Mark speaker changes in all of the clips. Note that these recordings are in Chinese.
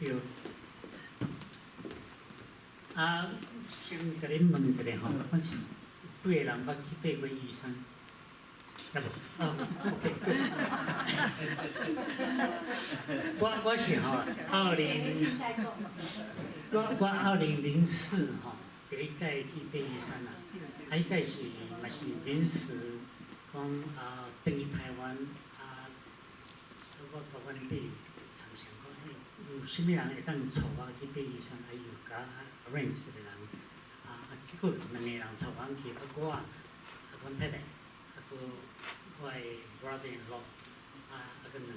Speaker 1: 对。先甲恁问一下吼，阮是几个人捌去爬过玉山？要无？OK。我是吼2004吼，第一届去爬玉山啦。迄届是嘛是临时讲等于台湾我甲阮弟参详讲，有啥物人会当带我去爬玉山？有甲认识的人结果2个人带我去，我阮太太，搁我的 brother in law，搁2个，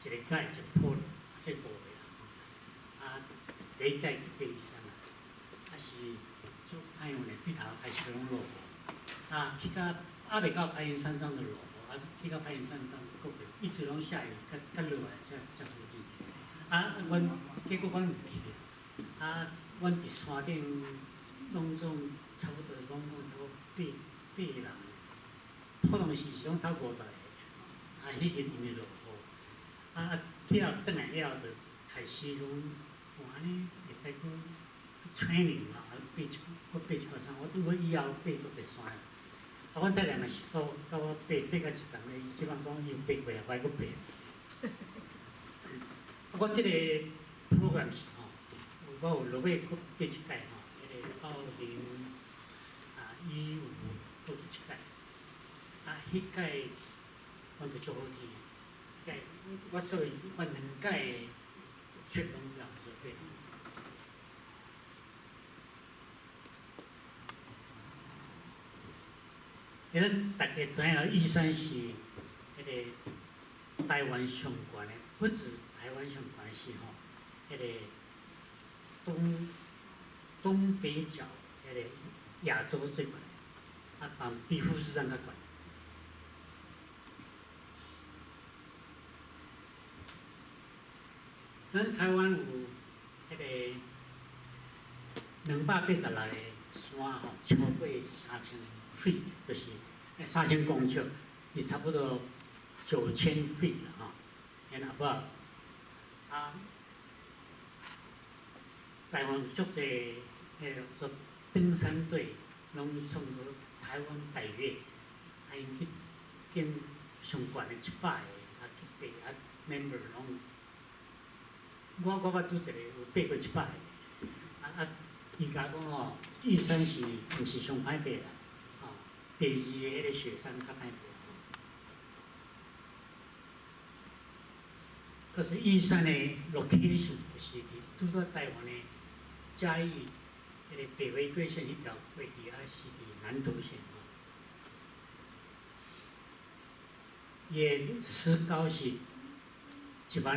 Speaker 1: 一个guide，一个 porter，说5个人。第一届去爬玉山啦，是足歹用的，对头开始拢落雨，去到未到排云山庄就落雨，去到排云山庄过过，一直拢下雨，较落来才好去。结果阮唔去了，阮伫山顶拢总差不多讲差不多8个人，普通时拢超50个，迄日因为落雨，之后转来了就开始讲，安尼会使去 training 嘛，搁爬一个山，我以后爬足侪山。阮太太嘛是甲我爬到一层个，伊希望讲伊爬过，我搁爬。我即个 program 是我有落尾搁爬一届迄个2015搁一届，迄届阮就足好去，我所以我2届出拢两次爬。咱大家知影，玉山是迄个台湾上悬的，不止台湾上悬是迄个东北角迄个亚洲最悬，比富士山较悬。咱台湾有迄个286个山超过3000 feet， 就是3000公尺，是差不多9000 feet 啦and above。台湾足侪做登山队，拢创过台湾第一，因去见上悬的100个，去爬member 拢。我捌拄一个有爬过100个，伊甲讲玉山是毋是上歹爬啦？第2个迄个雪山较歹爬。可是玉山的 location 就是拄到台湾的嘉义迄个北回归线迄条位置，是伫南投县伊的石高是12960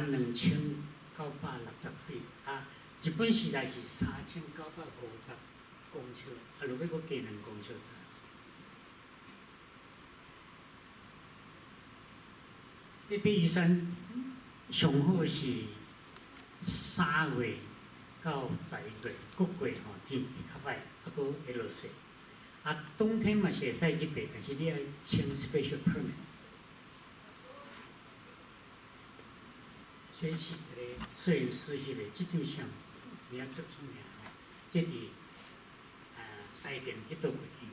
Speaker 1: feet，日本时代是3950公尺，落尾搁加2公尺。你爬玉山上好是3月到10月，各月天气较歹，搁会落雪。冬天嘛是会使去爬，但是你要签 special permit。这是一个摄影师翕的这张相，名足出名这伫西边迄倒过去。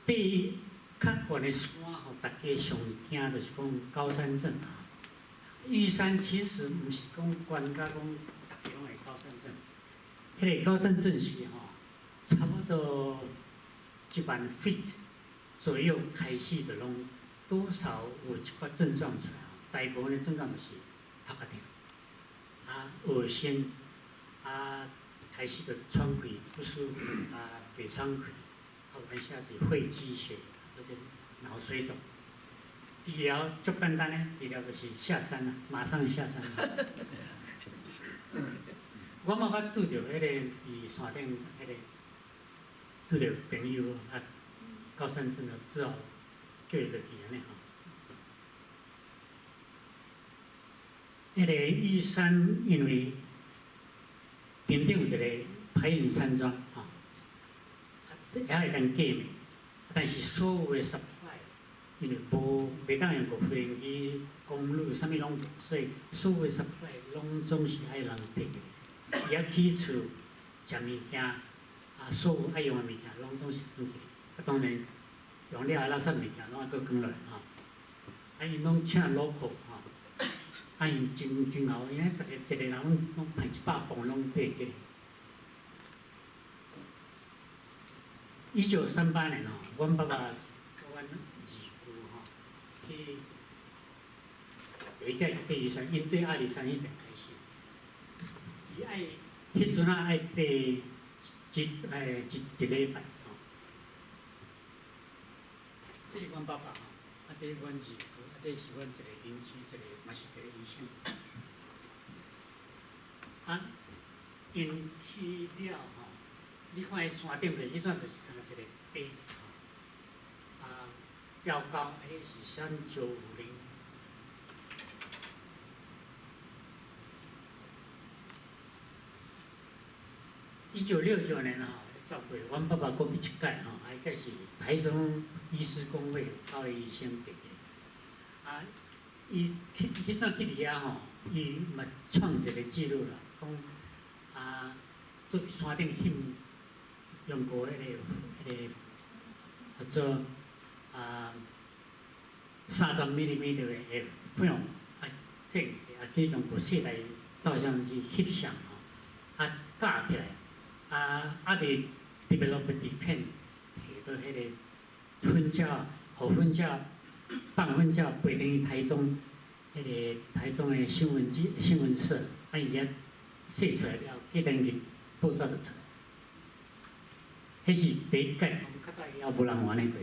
Speaker 1: 爬较悬的山大家上惊就是讲高山症玉山其实毋是讲悬甲讲大家拢会高山症，迄个高山症是差不多10000 feet 左右开始就拢。多少有一寡症状出来，大部分的症状就是头壳痛，恶心，开始就喘气不舒服，袂喘气，后来下子肺积血，或者脑水肿。治疗足简单呢，治疗就是下山啦，马上下山啦。我嘛捌拄着迄个伫山顶迄个拄着朋友高山症了，只好。叫伊就去安尼迄个玉山因为顶顶有一个排云山庄也会当过暝，但是所有的 supply 因为袂当用过飞机、公路，啥物拢无，所以所有 supply 拢总是爱人提的。伊遐起厝、食物件，所有爱用的物件拢总是转去。当然用了垃圾物件拢爱搁转落来因拢请 local 因真好，因为一个人拢派100磅拢爬过。1938年阮爸爸甲阮二姑去有一届爬玉山，因对阿里山迄边开始，伊爱迄阵爱爬一礼拜这是阮爸爸这是阮二姑，这是阮一个邻居，嘛是一个医生。因去了你看伊山顶面，迄阵就是敢若一个碑字标高迄是3950。1969年照会，阮爸爸过去一届迄届是台中医师公会高医生毕业。伊迄阵去伫遐伊嘛创一个记录啦，讲对山顶用过迄个叫做30mm 的film镜，去用过4台照相机翕相架起来，未 develop 底片，摕到迄个分教、互分教、放分教陪等于台中台中的新闻社，伊遐写出来了，迄等于报纸就出。迄是第一届，较早也无人玩的过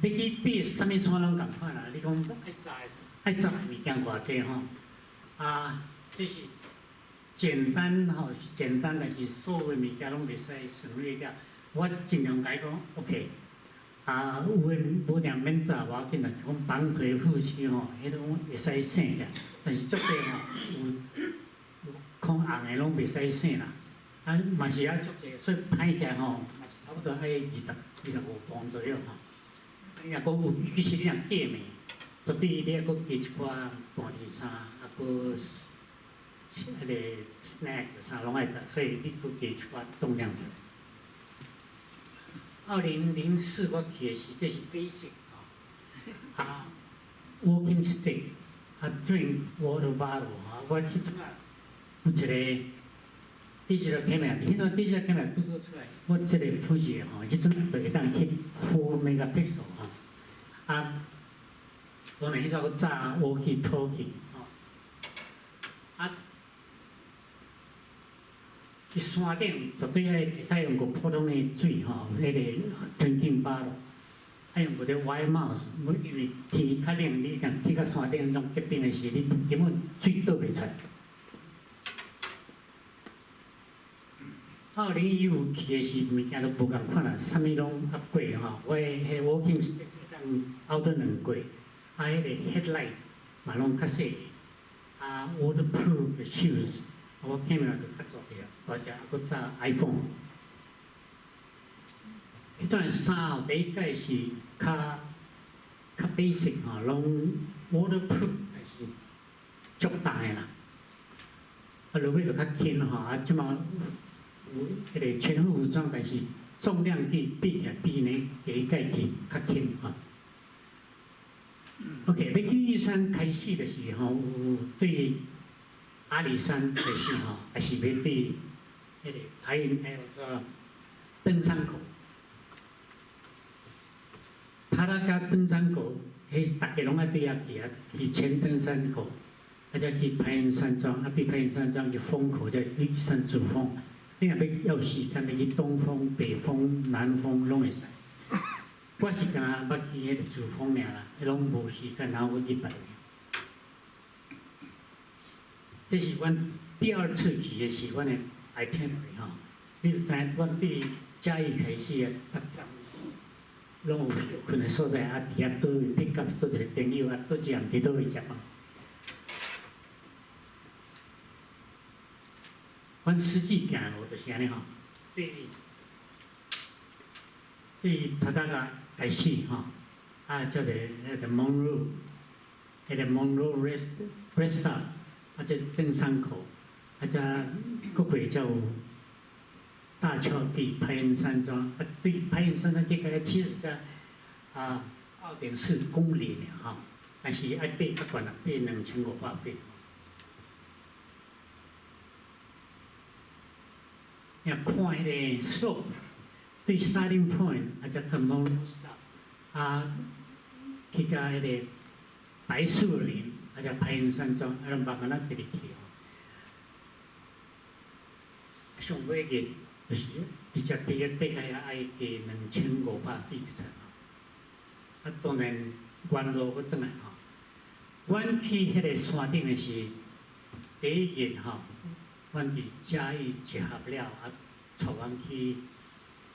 Speaker 1: 要去比啥物山拢共款啦，你讲爱查的物件偌济这是简单是简单，但是所有的物件拢袂使省略掉。我尽量甲伊讲 OK， 有诶无定免查，无要紧啦，讲绑腿夫妻迄种会使省掉，但是足济有空红的拢袂使省啦，嘛是足济，所以歹起来嘛是差不多爱25磅左右若讲有，其实你若计暝，绝对你还佫加一寡半日衫，佫迄个 snack 啥拢爱食，所以你佫加一寡重量出来。2004我去的时，这是 basic walking stick drink water bottle 我迄阵有一个。第一个 camera， 迄阵第一个 camera 拄出来，我这个手机迄阵就会当翕4 megapixel 当然迄阵我早 walkie talkie 去山顶绝对会使用过普通的水迄个纯净巴咯，用过啲 white mouse， 因为天较冷，你若去到山顶种结冰的时，你根本水倒袂出。2015去的时，物件都无共款啦，啥物拢压过我迄 walking stick 当凹倒2过，迄个 headlight 嘛拢较细，waterproof shoes， 我 camera 就较大个，而且佫早 iPhone。迄段衫第一届是较 basic 拢 waterproof， 但是足重的啦，落尾就较轻即马。有迄个全副武装，但是重量比呢第一届去较轻OK， 要去玉山开始的时候，有对阿里山的时还是要对迄个海云还有个登山口，帕拉加登山口，大家拢爱对遐去前登山口，再去排云山庄，对排云山庄去风口叫玉山主峰。你若要时间，要去东峰、北峰、南峰拢会使。我是敢捌去迄个主峰尔啦，拢无时间，然后我去别个。这是阮第2次去的是阮的 itinerary 你就知影，阮对嘉义开始啊，搭站拢有休困的所在，伫遐倒位pick up倒一个朋友倒一项伫倒位食饭。阮实际行路就是安尼对对头家个开始吼，叫做迄个 Monroe， 迄个 Monroe Rest Stop， 这正山口，则搁过才有大峭地、排云山庄，对排云山庄这个其实才2.4公里尔吼，但是爱爬较悬啦，爬2500八。要看迄个 slope， 对 starting point， 则到 Monroe Stop， 去到迄个白树林，则排云山庄，拢慢慢爬入去哦。上尾个就是直接爬到遐爱加2500 feet 才。当然原路搁转来吼，阮去迄个山顶的是第一日吼。阮伫嘉义集合了，带阮去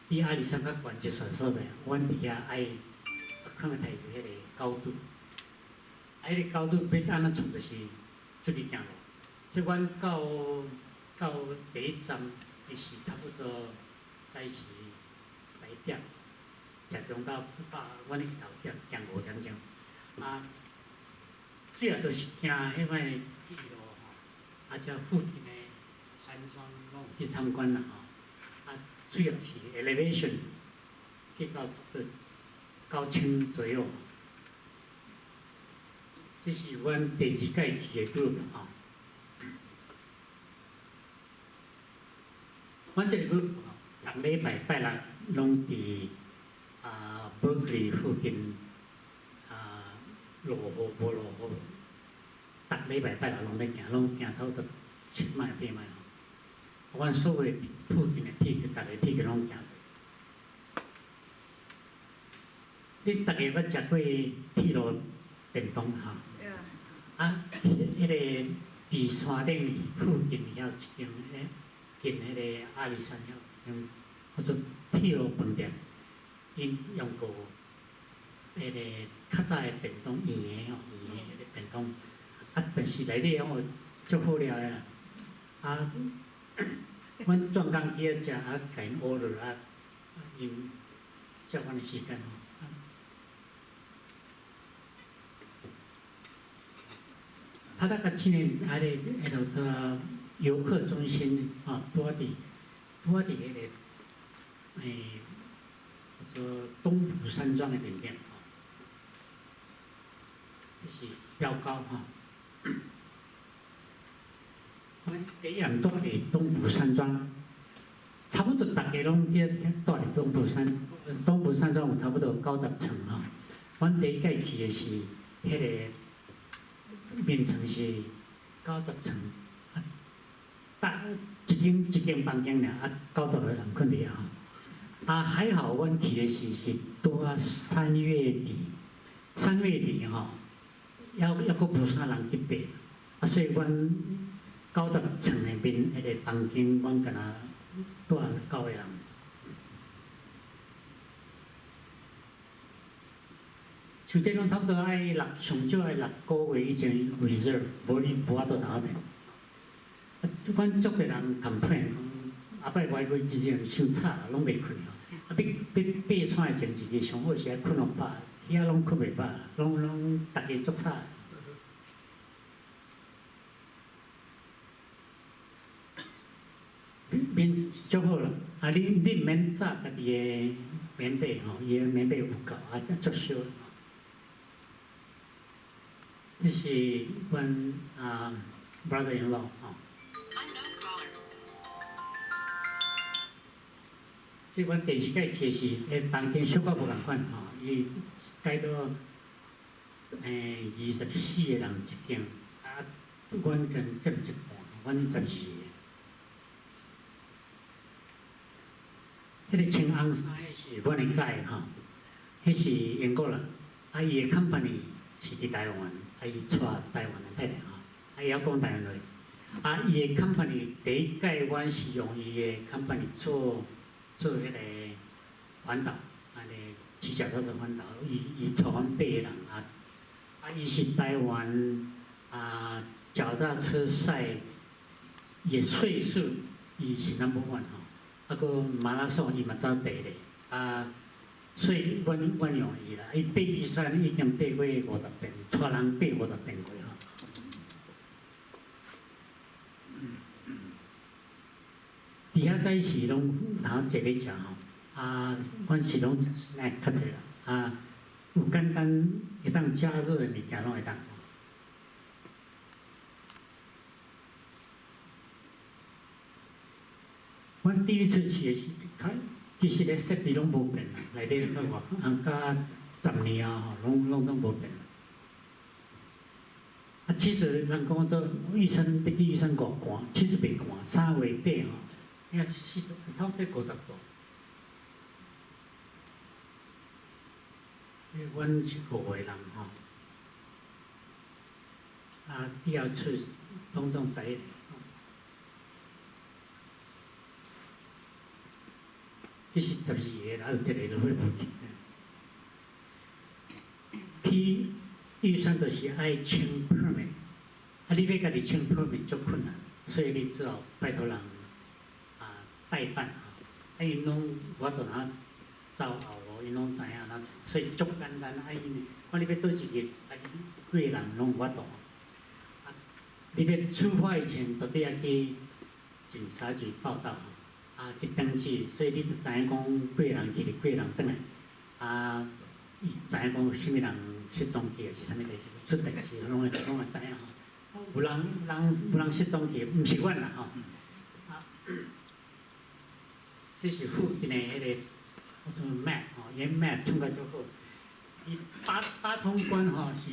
Speaker 1: 比阿里山较悬一撮所在，阮伫遐爱看个台是迄个高度，迄个高度要安怎处就是出去行路。即阮到第一站，伊是差不多早时10点，食中到阮去头点行5点钟，主要就是行迄摆铁路吼，则附近的。山庄拢去参观啦吼，主要是 elevation 去到差不多9000左右。这是阮第2届去的 group 吼。阮这个 group 吼，每礼拜拜六拢伫Berkeley 附近落雨无落雨，每礼拜拜六拢在行，拢行差不多7迈8迈。阮所有附近的铁，逐个铁拢行过。你逐个捌食过铁路便当吼？迄个伫山顶附近遐有一间近迄个阿里山遐用叫做铁路饭店，因用过迄个较早的便当圆的吼，圆的迄个便当，但是内底吼足好料的啦，阮专工去遐食，甲因 order 因照阮的时间吼。他那个去年迄个做游客中心多伫迄个叫做东浦山庄的里面这是标高阮第一站住伫东浦山庄，差不多大家拢伫住伫东浦山。东浦山庄有差不多90层阮第一届去的是迄个面层是90层，一间房间尔，90个人困伫遐还好，阮去的是拄3月底吼，还阁无啥人去爬，所以阮90层内面迄个房间，阮敢若住9个人。像这种差不多爱上少爱6个月以前 reserve， 无你无法度打平。阮足侪人 complain， 后摆外国机人伤吵，拢袂困要爬山的前一日上好是爱困到饱，遐拢困袂饱，拢大家足吵。面足好啦，你毋免扎家己的棉被吼，伊的棉被有够，足烧。这是阮brother-in-law 吼。即阮第2届去是，迄房间小可无共款吼，伊改到24个人一间，阮跟占一半，阮12个。迄个穿红衫迄是阮的guide吼，迄是英国人，伊的 company 是伫台湾，伊带台湾的太太吼，伊晓讲台湾话，伊的 company 第一届阮是用伊的 company 做迄个环岛，骑脚踏车环岛，伊带阮8个人伊是台湾脚踏车赛的岁数，伊是 No.1吼。搁马拉松伊嘛走第一个，所以阮用伊啦，伊爬玉山已经爬过50遍，带人爬50遍过吼。伫遐早时拢通坐咧食吼，阮是拢食 snack 较济啦，有简单会当加热的物件拢会当。阮第一次去的时，其实咧设备拢无变啦，内底个加10年啊吼，拢无变啦。其实人讲做玉山，去玉山偌寒，其实袂寒，3月底吼，你看其实差不多50度。因为阮是5个人吼，第二次拢总在一起。其实12个啦，有1个就会无去。去玉山就是爱请 permit， 你要家己请 permit 足困难，所以你只好拜托人代办因拢我都通走后路，因拢知影所以足简单。因看你要倒一日，几个人拢有法度。你要出发以前，绝对要去警察局报到。去登记，所以你就知影讲几个人去，几个人转来。知影讲啥物人失踪去，是啥物代志，出代志，拢会知影吼。有人失踪去，毋是阮啦吼。这是附近的迄个叫做 map 吼，伊 map 创甲足好。伊八通关吼是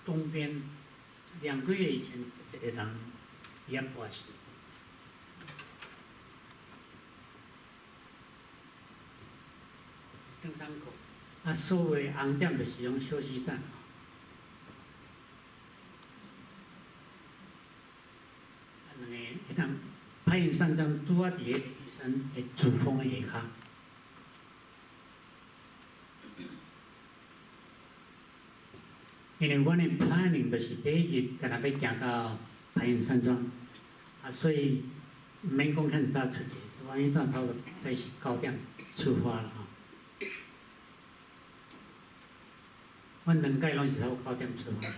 Speaker 1: 东边2个月以前一个人伊也过世。登山口，所谓红点就是用休息站。两个会当拍影山庄拄伫个玉山的主峰的下骹。因为阮的 planning 就是第一日干那要行到拍影山庄，所以毋免讲遐早出去，我迄早差不多早是9点出发了吼。阮2届拢是差不多9点出发。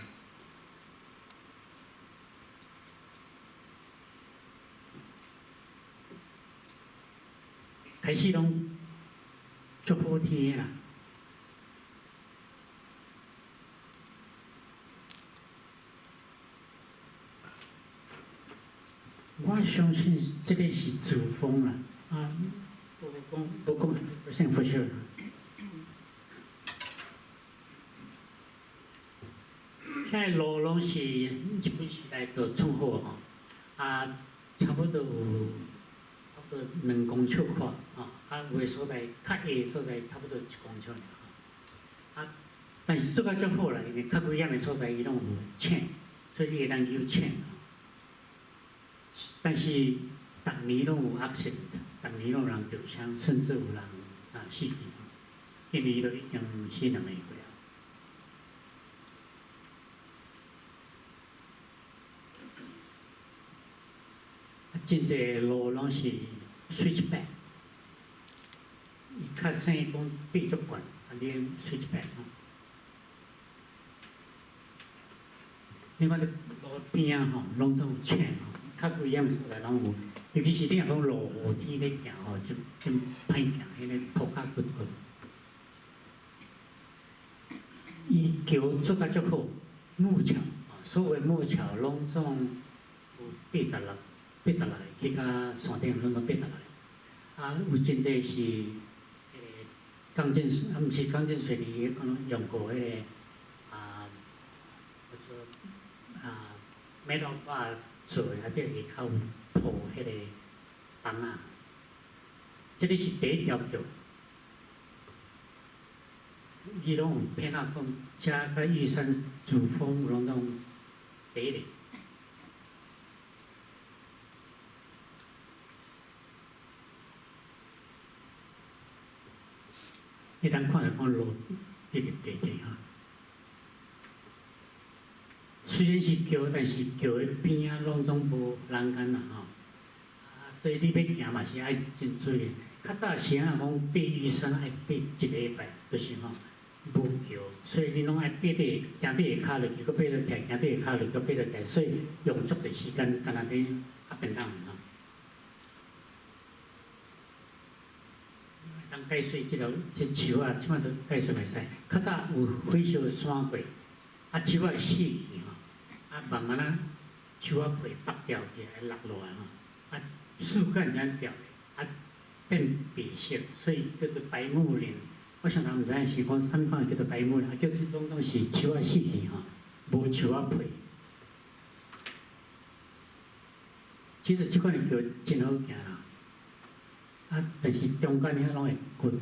Speaker 1: 开始拢足好天啦。我相信这个是主峰啦，无讲100% for sure。遐路拢是日本时代就创好吼，差不多有2公尺宽吼，有的所在较下的所在差不多1公尺尔。但是做甲足好啦，因为较危险的所在伊拢有请，所以你会当游请。但是逐年拢有 accident， 逐年拢有人受伤，甚至有人死去。今年都已经死2个回啊。真侪路拢是 switchback， 伊较生讲爬足悬，你 switchback 你看你路边吼，拢总有请吼，较危险所在拢有，尤其是你若讲落雨天咧行吼，真歹行，迄个土骹滚滚。伊桥做甲足好，木桥所有的木桥拢总有86个，去到山顶拢86个。有真侪是钢筋水，毋是钢筋水泥，可能用过迄个叫做metal bar 做的，即下骹有铺迄个房啊。这个是第一条桥，伊拢有配合讲，遮甲玉山主峰拢第一个。你通看着看路直直地地哈。虽然是桥，但是桥的边拢总无栏杆啦吼。所以你要行嘛是爱真水的，较早时啊，讲爬玉山爱爬一礼拜，就是吼无桥，所以你拢爱爬伫行伫下骹落去，搁爬落起，行伫下骹落去，搁爬落起，所以用足的时间，干那伫较便当吼。当解说即树啊，即摆都解说袂使。较早有火烧山过，啊树啊会死去吼，啊慢慢啊树啊皮剥掉起来落落来吼，啊树干这样掉的，啊变白色，所以叫做白木林。我想人毋知影是讲啥物款叫做白木林，啊叫做拢是树啊死去吼，无树啊皮。其实即款桥真好行啦。啊，但是中间遐拢会困吼。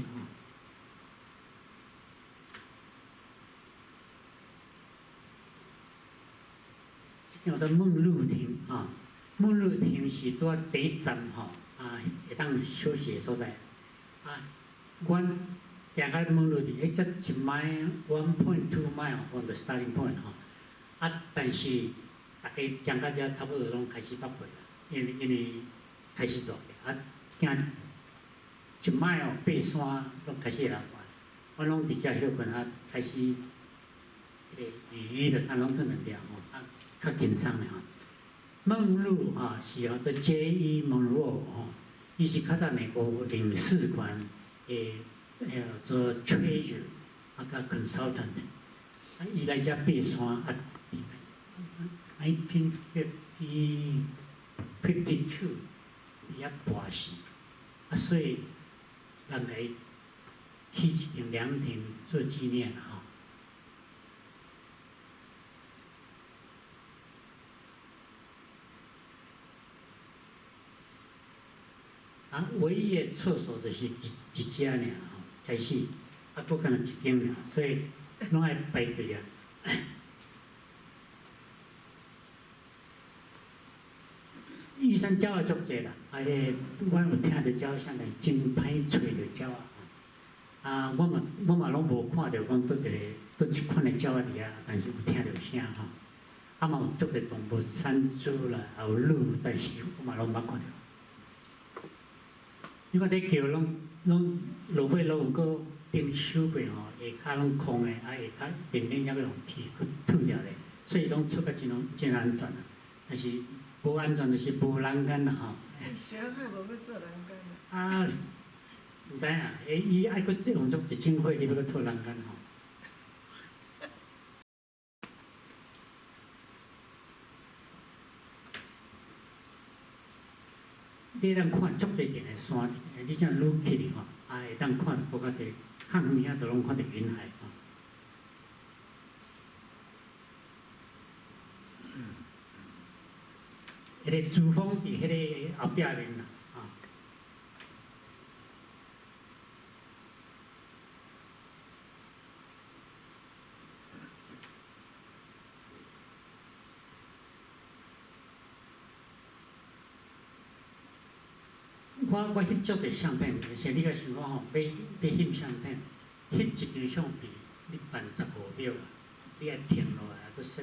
Speaker 1: 叫做梦露亭啊，梦露亭是拄啊第一站吼，啊会当休息的所在。啊，阮行到梦露亭，迄只1 mile 1.2 mile from the starting point 吼。啊，但是大家行到遮差不多拢开始北过啦，因为开始热啊，行。1 mile 爬山拢开始会流汗，我拢伫遮休困啊，开始迄个雨衣的衫拢脱两条吼，啊较轻松的吼。梦露吼是叫做 J.E. Monroe 吼，伊是较早美国领事馆的做 treasure 啊甲 consultant， 啊伊来遮爬山啊，1952伊遐跋死，啊所以。人来起一间凉亭做纪念吼。啊，唯一的厕所就是一只尔吼，开始，啊，搁干那一间尔，所以拢爱排队啊。玉山鸟也足济啦，啊，阮有听着鸟声，但是真歹找着鸟啊。啊，我嘛拢无看着讲倒一款的鸟伫遐，但是有听着声吼。啊嘛有足个动物，山猪啦，还有鹿，但是我嘛拢捌看着。你看这桥拢落尾拢有个顶修过吼，下骹拢空的，啊下骹边边还佫用铁去吐掉咧，所以拢出个真安全啊。但是无安全就是无栏杆啦吼。
Speaker 2: 小可无要做栏杆
Speaker 1: 啊。啊，毋知影，伊爱佫用足一千岁，你要佫做栏杆吼。你当看足侪片的山，你像愈起哩吼，啊会当看搁较侪，较远遐都拢看到云海吼。迄个珠峰伫迄个后壁面啦，啊。我翕足个相片，而且你个想讲吼，要翕相片，翕一张相片，你办15秒啊，你爱停落来，搁设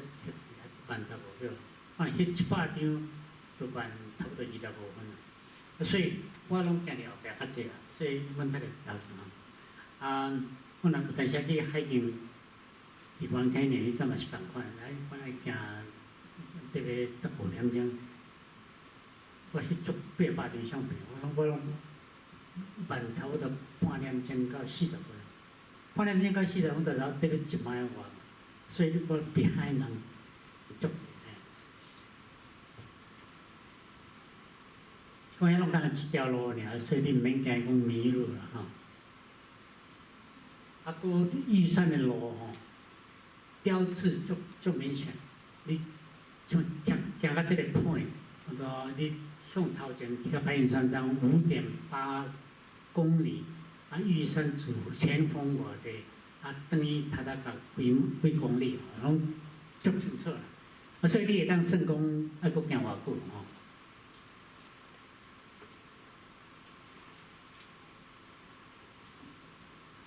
Speaker 1: 办15秒，我翕100张。都办差不多25分啦，所以我拢行了后壁较济啦，所以阮较着调整吼。啊，我若有当时去海边，伫湾溪呢，迄阵嘛是共款，我爱行大概15点钟，我翕足800张相片，我拢办差不多半点钟到40分，半点钟到40分，就然后爬到1迈外，所以我比海人足。我遐拢干那一条路尔，所以你毋免惊讲迷路啦吼。啊，搁玉山的路吼，标志足明显。你像行到这个 point， 你向头前去到白云山庄5.8公里，啊，玉山主前锋偌济，啊，等于他大概几公里吼，拢足清楚啦。啊，所以你会当算讲爱搁行偌久吼。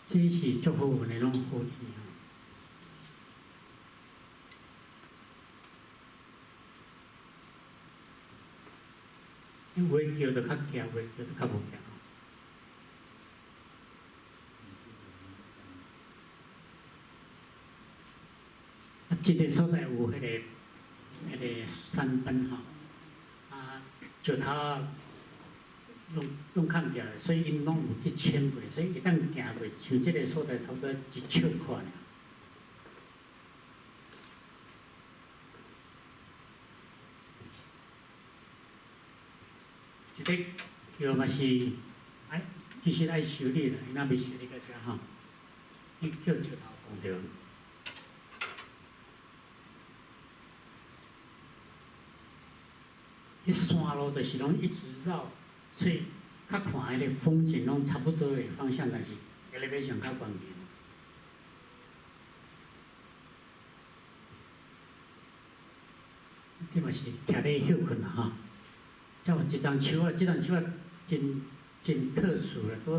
Speaker 1: 这是足好运的拢好天吼。有诶桥就较徛，有诶桥就较无徛。即个所在有迄个山崩吼，石头啊拢砍掉，所以因拢有去迁过，所以会当行过，像即个所在差不多1尺宽尔。即个桥嘛是其实爱修理啦，因若未修理到遮吼，伊叫石头崩着。迄山路就是拢一直绕，所以较看迄个风景拢差不多的方向，但是elevation较关键。即嘛是徛咧休困啦吼。像有一丛树啊，即丛树啊真特殊啦，多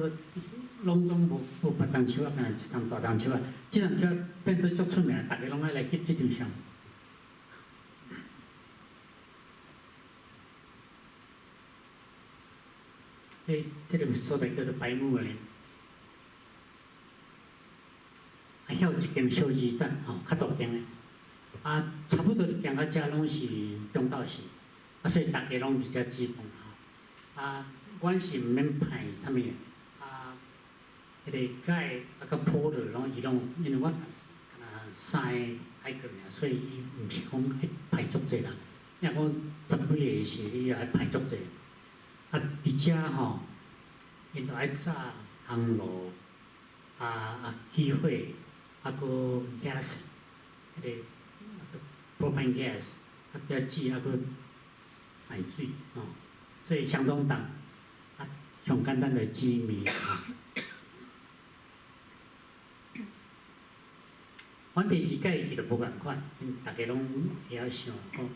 Speaker 1: 拢无别丛树啊，敢若一丛大丛树啊，即丛树啊变做足出名，大家拢爱来翕即张相。这个所在叫做白木林，还有一间小驿站吼，较大间的，差不多行到遮拢是中昼时，所以大家拢伫遮煮饭阮是毋免派啥物，迄个解甲坡落拢伊拢，因为我若3个海哥尔，所以伊毋是讲迄排足济人，因为讲10几个是伊也排足济。伫遮吼，因着爱炸烘炉，起火，搁 gas， 迄个 propane gas， 遮煮搁排水吼，所以相当重。上简单的煮面阮第二届伊就无共款，因大家拢会晓想讲，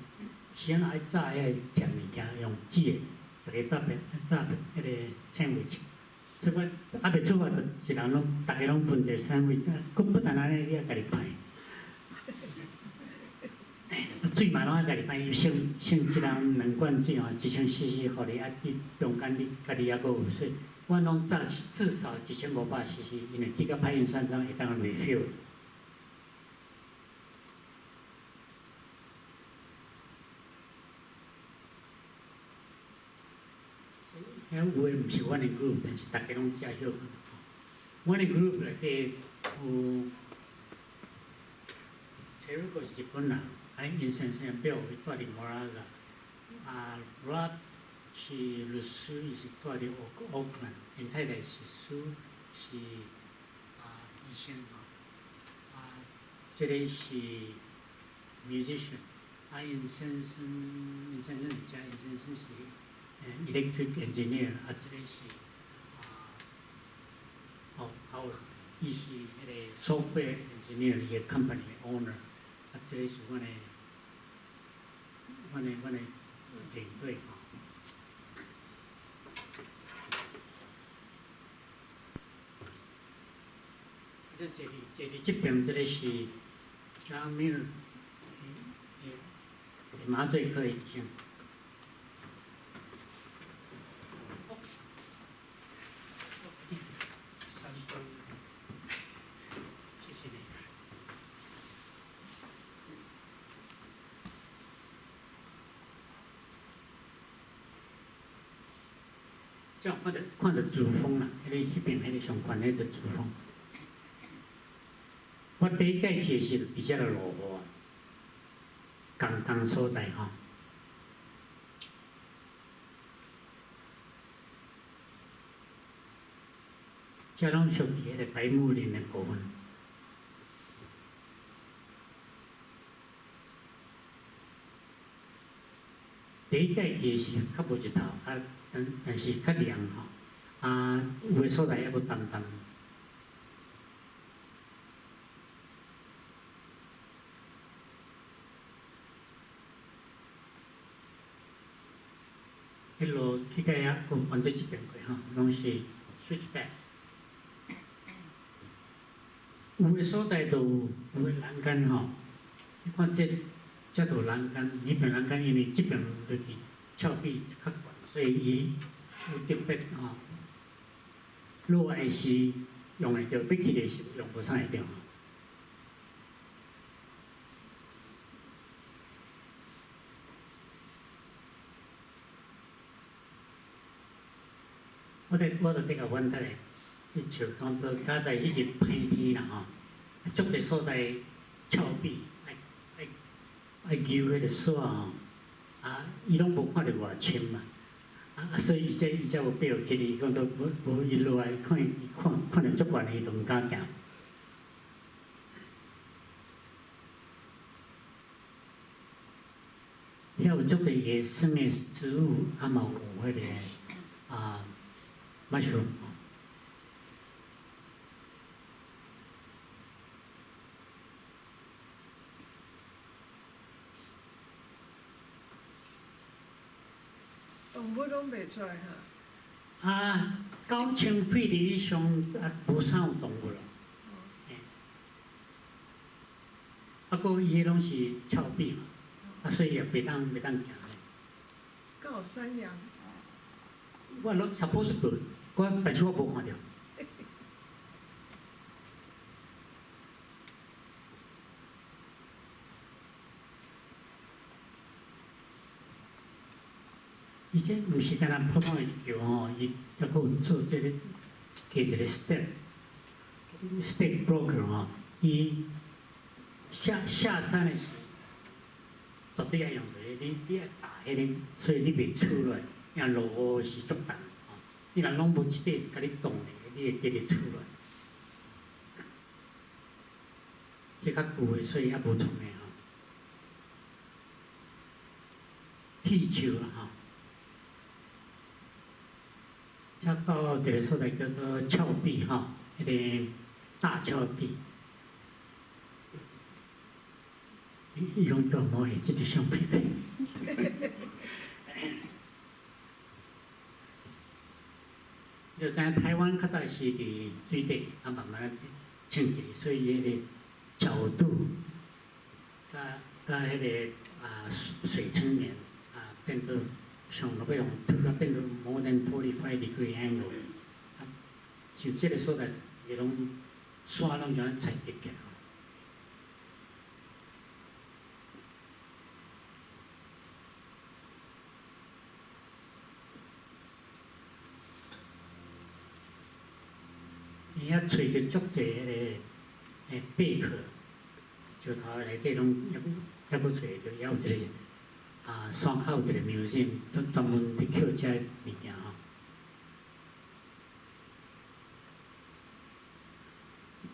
Speaker 1: 是安怎爱炸遐食物件用煮的。大家炸迄个纤维，所以我未出发，就是人拢大家拢分一个纤维，佫不但安尼，你也家己排。水嘛拢爱家己排，伊先一人2罐水吼，1000cc， 互你你中间你家己也佫有水。阮拢炸至少1500cc， 因为去到排云山庄会当 refill。有诶毋是阮诶 group， 但是大家拢遮许。阮诶 group 内底有Cheriko是日本人，因先生表伊住伫摩拉个，Rod 是律师，伊是住伫Auckland， 因太太是医生吼，即个是 musician， 因先生是遮，因先生是。electric engineer， 即个是伊是迄个 software engineer 个 company owner， 即个是阮诶领队吼。坐伫即边，即个是 John Miller， 麻醉科医生。这样看着主峰啦，迄边迄个上悬迄个主峰。我第一届去时伫遮个落雨，刚所在吼。遮拢属于迄个白木林的部分。第一届去是较无日头，但是较凉吼，有诶所在还佫澹澹。迄路去到遐，佫反对即边过吼，拢是 switchback。有诶所在就有诶栏杆吼，你看遮道栏杆，里边栏杆因为即边就是峭壁较悬，所以伊有特别吼，落来时用会着，要去的时用无啥会着。我著甲阮得咧，迄像讲做加在迄日歹天啦吼，足侪所在峭壁，爱游迄个线吼，伊拢无看着外深嘛，所以伊才有爬落去哩，讲都无伊落来看着足悬，伊都毋敢行。遐有足侪野生的植物，嘛有迄个mushroom。
Speaker 2: 动物拢袂出来哈。
Speaker 1: 高清肺里以上无啥有动物咯。过伊迄拢是峭壁嘛，所以也袂当行。
Speaker 2: 敢有山羊？
Speaker 1: 我suppose 但是我无看到。伊这毋是干那普通的桥吼，伊还佫有做这个加一个 step broker 吼，伊下山的时，绝对要用着你要打迄个，所以你袂出来，因为落雨是足重吼。你若拢无即块甲你挡咧，你会直直出来。这较旧的，所以还无创的吼。气球啦吼。才到一个所在叫做峭壁吼，迄个大峭壁。伊用电脑下即个相片咧。就知影台湾较早是伫水底，慢慢升起，所以迄个角度，甲迄个水层面变做。上落要用突然变做 more than 45 degree angle， 就这个所在，伊拢山拢像踩跌起。伊遐找着足侪迄个贝壳，石头内底拢还佫找着，也有一个。山口有一个museum，专门伫捡遮物件吼。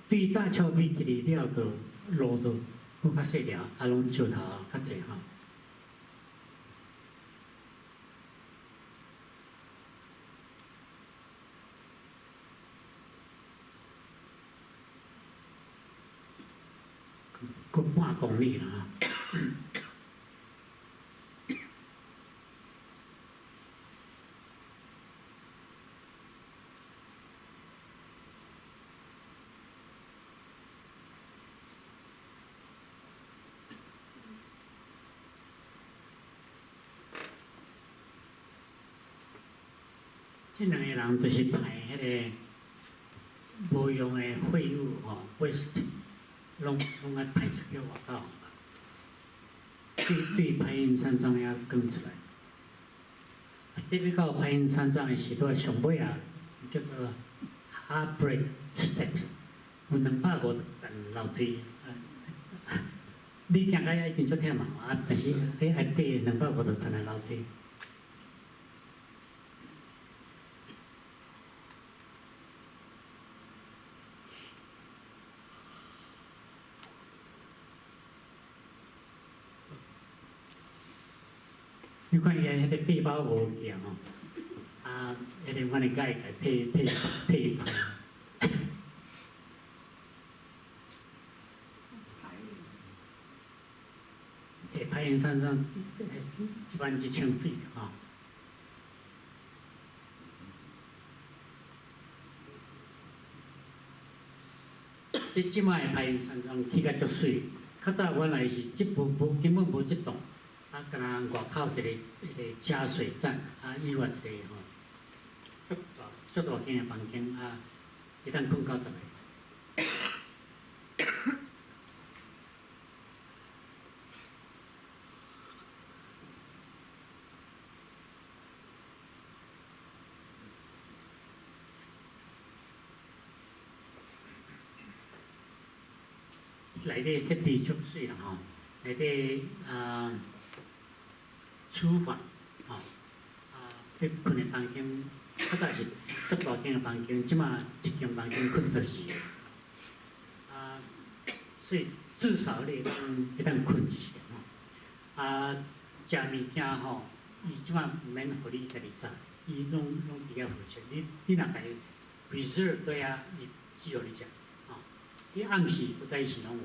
Speaker 1: 对大峭壁距离了个路都佫较细条，拢石头较济吼。佫半公里啦吼。这两个人就是排迄个无用的废物吼 ，waste， 拢爱排出去外口，对排云山庄遐讲出来。你要到排云山庄的时阵，上尾叫做 Heartbreak Steps， 有250层楼梯。你行到遐一定足忝嘛，但是你爱爬250层的楼梯。你看伊迄个背包无行吼，迄个我哩改退牌。排云山庄11000feet吼。即摆排云山庄起甲足水，较早原来是根本无即栋。敢若外口一个加水站，以外一个吼，足大间的房间，一旦困到10个。内底设备足水啦吼，内底厨房吼，迄困的房间，较早是足大间的房间，即马一间房间困12个，所以至少你会当困一下吼。食物件吼，伊即马毋免互你家己炸，伊拢比较好食。你若家己 reserve 对啊，伊煮互你食吼。伊暗时不早时拢有。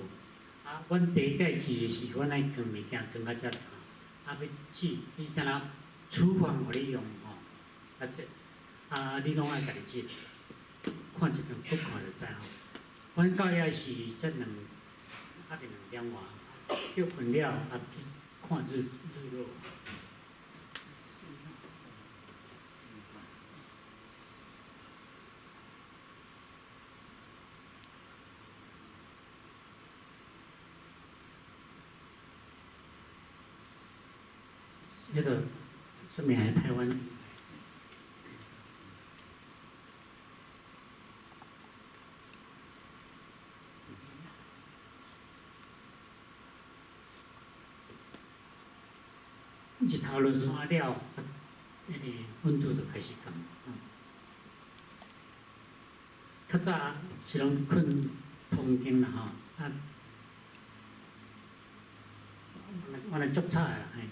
Speaker 1: 阮第一届去的是，阮爱装物件装到遮啦吼。要煮，伊敢若厨房互你用吼，你拢爱家己煮。看一遍不看就知吼。阮到遐是2点外，叫困了去看日落。迄个说明系台湾。日头落山了，迄个温度就开始降。较早是拢困通间啦吼，我来足差啦嘿。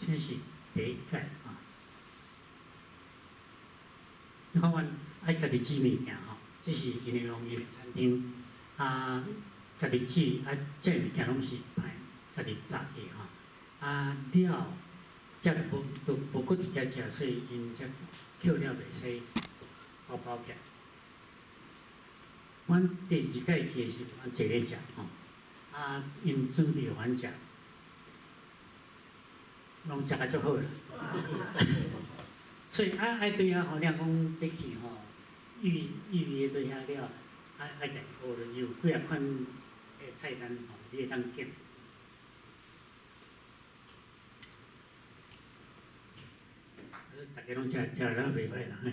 Speaker 1: 这是第一届啊。你看阮爱家己煮物件吼，这是因为用伊的餐厅家己煮这物件拢是家己炸的吼。了，则无搁伫遮食，所以因则扣了袂使包起来。阮第2届去的时阵，阮坐咧食吼，因准备互阮食。拢食甲足好啦，所以爱对遐吼，你讲要去吼，预约对遐了，爱食好了，有几啊款诶菜单吼，你会当拣。大家拢食了袂歹啦，嘿。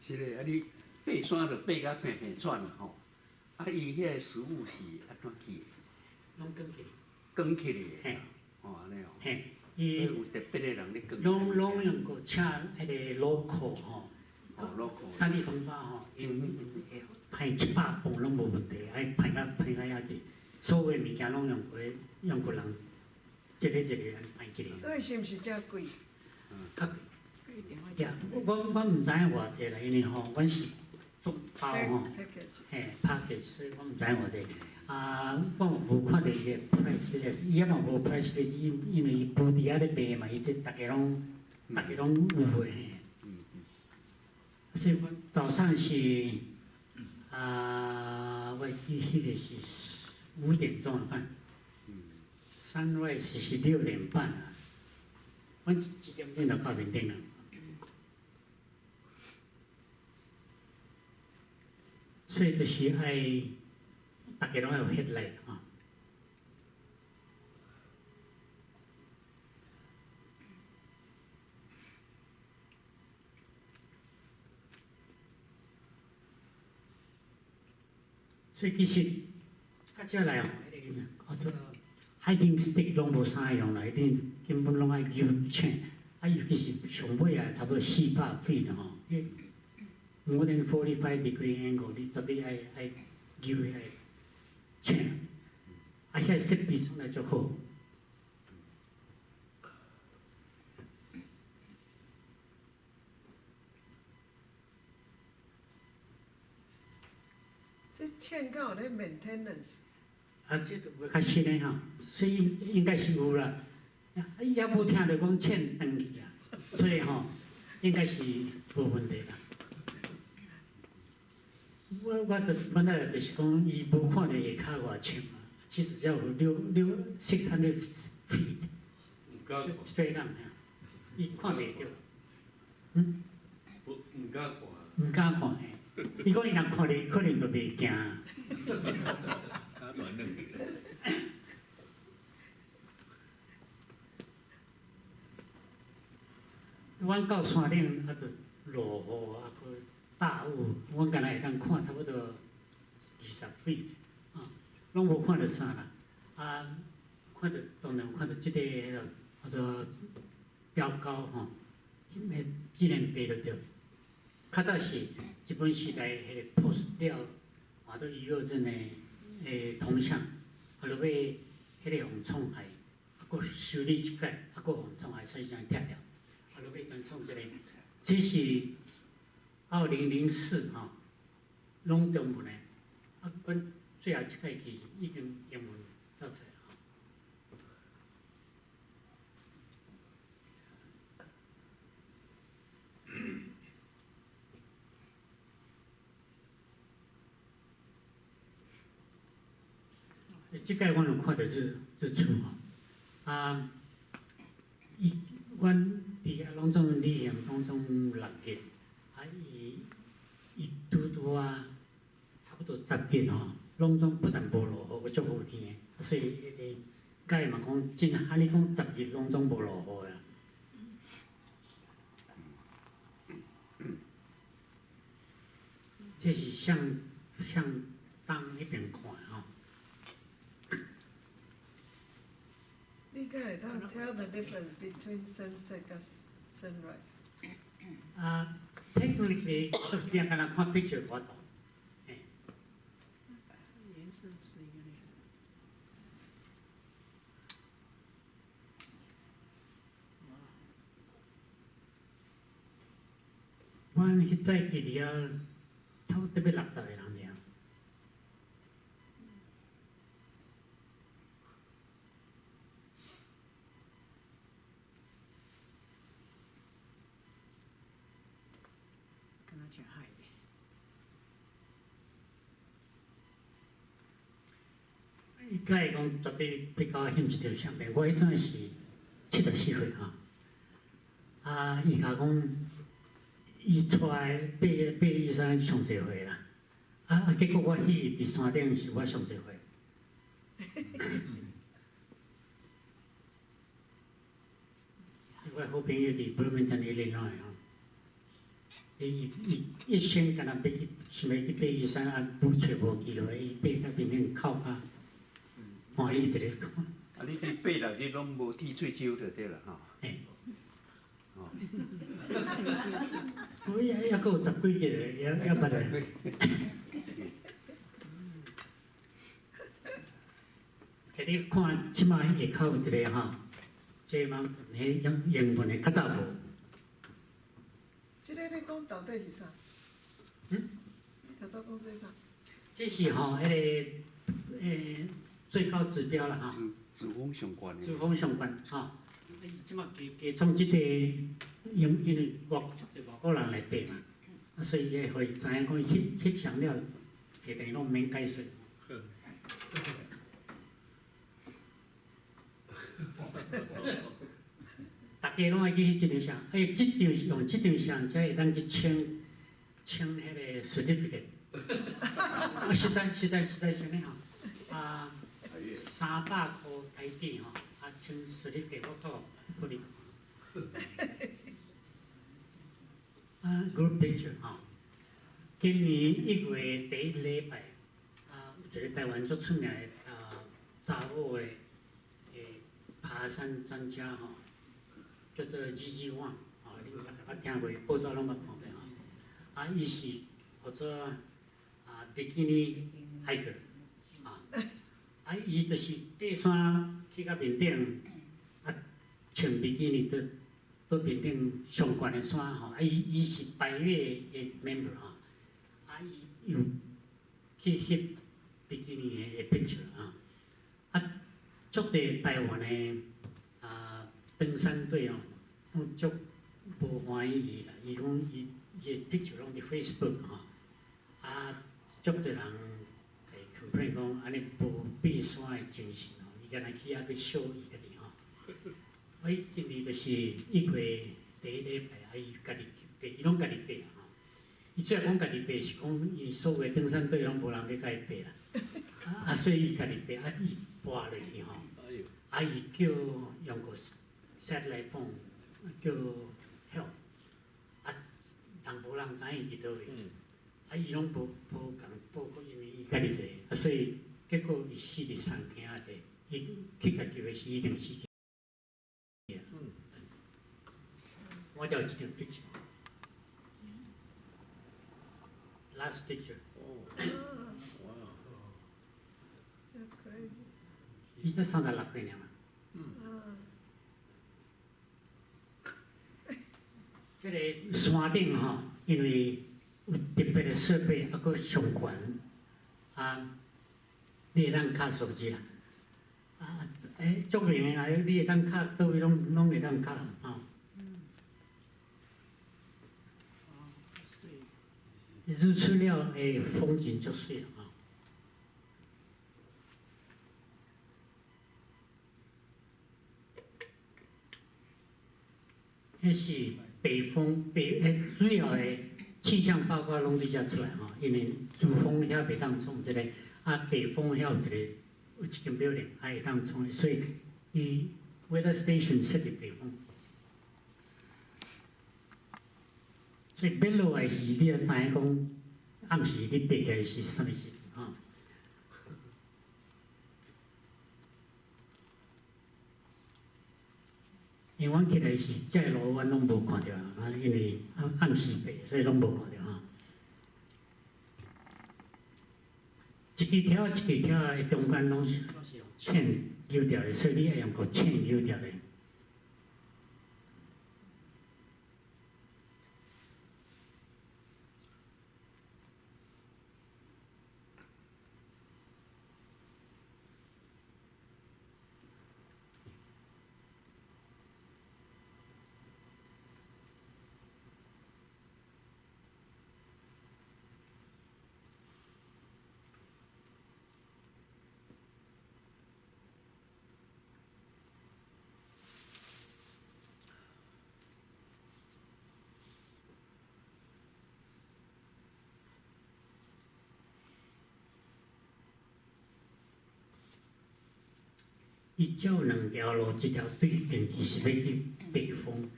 Speaker 3: 是嘞，你爬山就爬甲平平喘啦吼。伊遐食物是安怎去？
Speaker 1: 拢卷起。
Speaker 3: 卷起哩。
Speaker 1: 嘿。
Speaker 3: 安尼哦。
Speaker 1: 嘿。伊
Speaker 3: 有特别的人咧卷。
Speaker 1: 拢用过请迄个 local 吼。
Speaker 3: local。
Speaker 1: 三地同胞吼，因排700磅拢无问题，爱排到遐去。所有物件拢用过人，一个安排起来。
Speaker 2: 所以是毋是遮贵？
Speaker 1: 较贵。对，我毋知影偌济啦，因为吼，阮是。做包吼，嘿，拍摄所以我毋知偌济。我无看到伊个 price list， 伊也嘛无 price list， 因为伊布伫遐咧卖嘛，伊即大家拢有货嘿。所以我早上是我记迄个是5点钟的饭，sunrise 是6点半啊，阮1点钟就到面顶了。所以就是爱，大家拢要有翕来啊。所以其实，到遮来吼，迄个hiking stick 拢无啥用啦，一定根本拢爱求请，尤其是上尾差不多400feet吼。more than 45 degree angle， 你绝对爱求迄个请，遐设备从来足好。
Speaker 2: 这请敢有咧 maintenance？
Speaker 1: 这就无较新诶吼，所以应该是有啦。也无听到讲请断去啊，所以吼应该是无问题啦。我那就是讲，伊无看到下骹偌深嘛，其实只要有600 feet straight on， 伊看袂到。
Speaker 3: 唔敢看。
Speaker 1: 唔敢看嘿，伊讲伊若看到，可能就袂惊。
Speaker 3: 敢转嫩去。
Speaker 1: 阮到山顶啊，就落雨啊，佮大雾，阮敢若会当看差不多20 feet 啊，拢无看到啥啦。啊，看到当然有看到即个迄个叫做标高吼，智能爬就对。较早是日本时代迄个 post 了，换到娱乐镇的铜像，后落尾迄个互创害，啊，佮修理一界，啊，佮互创害，所以才拆掉。后落尾全创一个，这是2004吼，拢中文的，啊，阮最后一届去已经英文走出来吼。即届阮有看到日出吼，啊，阮伫拢总旅行拢总6日，啊伊拄啊，差不多10日吼，拢总不但无落雨，佮足好天的，所以迄个甲伊嘛讲，真啊，你讲10日拢总无落雨啦。这是向东迄边看吼。
Speaker 2: 你敢会当 tell the difference between sunset 甲 sunrise？
Speaker 1: 啊 ，technically，你若敢若看 picture 无懂，嘿。
Speaker 4: 颜色水个咧。
Speaker 1: 阮迄早去了，差不多要60个人了。
Speaker 4: 敢若食海的。
Speaker 1: 伊甲会讲绝对比较翕一张相片，我迄阵是74岁吼，啊，伊甲讲，伊带爬玉山上侪岁啦，啊，结果我去伫山顶是我上侪岁。是我好朋友伫不门镇里联络的吼，伊一生敢若爬去，想要去爬玉山啊，拄找无机会，伊爬到面顶靠甲。欢喜一个看。
Speaker 3: 啊，你去8-6日拢无滴喙酒就对了吼。
Speaker 1: 嘿。
Speaker 3: 哦。
Speaker 1: 我还佫有10几日，也捌来。摕你看，即摆下口有一个吼，这网迄英文的较早无。
Speaker 2: 即个你讲到底是啥？
Speaker 1: 嗯？
Speaker 2: 你头拄讲这啥？
Speaker 1: 这是吼，迄个最高指标啦吼。
Speaker 3: 珠峰上悬的。
Speaker 1: 珠峰上悬吼，伊即摆加创即个，因为外国人来爬嘛，啊，所以会互伊知影讲翕相了，下底拢毋免解说。大家拢会去翕即张相，用即张相才会当去签迄个 certificate。啊，实在是安尼吼，啊，300箍台币吼，啊，签 certificate 我靠，不哩。啊 ，group picture 吼，今年1月第1礼拜，啊，有一个台湾足出名的查某的爬山专家吼，叫做 GG Wang， 吼，你大家捌听过，报纸拢捌看过吼。啊，伊是叫做bikini hiker， 啊，伊就是爬山去到面顶，啊，穿比基尼到面顶上悬的山吼，啊，伊是8月的 member 吼，啊，伊有去翕比基尼的 picture 啊，啊，足侪台湾的登山队哦，拢足无欢喜伊啦，伊讲伊的 picture 拢伫 Facebook 吼，啊，足侪人会 complain 讲安尼无爬山的精神吼，伊敢若去遐去笑伊家己吼。我今年就是1月第1礼拜，啊，伊家己爬，伊拢家己爬吼。伊主要讲家己爬是讲，伊所有的登山队拢无人要甲伊爬啦。啊，所以伊家己爬，啊，伊拨落去吼，
Speaker 3: 哎呦，
Speaker 1: 伊叫用个 satellite phone 叫 help，人无人知影伫倒位，伊拢无共报告，因为伊家己坐，所以结果伊死伫山坑仔底，伊去甲救的是一定死去。我就有一张 picture，last picture，
Speaker 3: 哇，
Speaker 2: 就crazy。
Speaker 1: 伊才36岁尔嘛。这个山顶吼，因为有特别的设备，搁上悬，你会当卡手机啦，足明的啦，你会当卡倒位拢会当卡吼。
Speaker 4: 水
Speaker 1: 日出了的风景足水啦吼。迄是北风主要的气象报告拢伫遮出来吼，因为主风遐袂当创即个，北风遐有一间 building 会当创，所以伊 weather station 设伫北风，所以变落来是你要知影讲暗时你爬起来是啥物时阵吼。因为阮起来是遮个路，阮拢无看到，因为暗时爬，所以拢无看到吼。一支条一支条的中间拢是用线扭掉的，所以你要用个线扭掉的。伊照两条路，一条对电机是要去北风，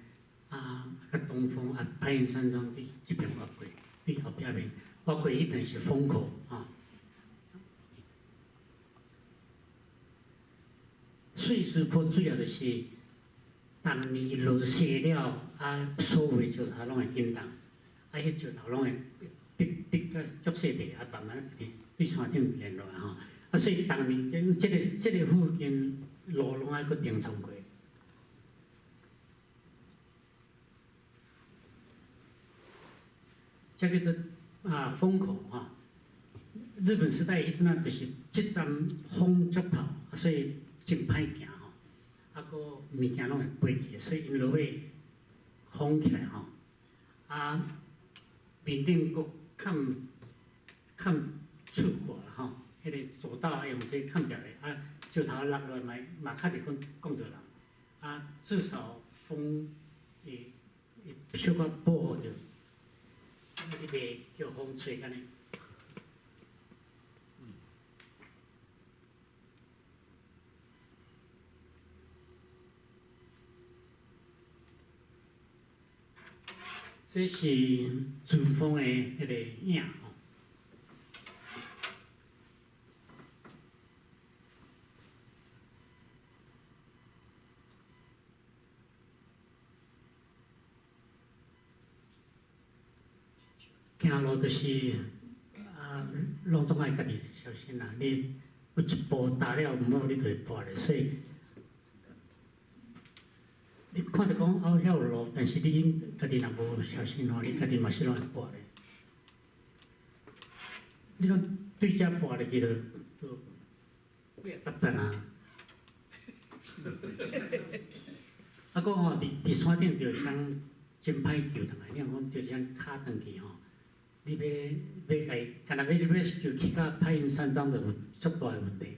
Speaker 1: 东风，太阳山庄对这边挖过，对后壁面挖过迄边是风口水师坡主要就是当年落雪了，所有的石头拢会震动，迄石头拢会滴个足细粒，慢慢对山顶连落来吼。所以当年这个附近路拢爱搁重创过。这个做风口日本时代迄阵就是即站风足透，所以真歹行吼，搁物件拢会飞起，所以因落尾风起来面顶搁砍厝过啦吼。迄个走道用这砍掉的，石头落落来嘛较袂讲着人，至少风会小可保护着，你袂叫风吹安尼。这是主峰的迄个影。行路就是拢总爱家己小心啦。你有一步踏了毋好，你就会跌咧。所以你看着讲遐有路，但是你家己若无小心吼，你家己嘛是拢会跌咧。你讲对遮跌落去就80层啊！搁吼伫山顶就像真歹救上来，你若讲就像卡转去吼。你要干那要你要就去到太阳山庄就有足大的问题。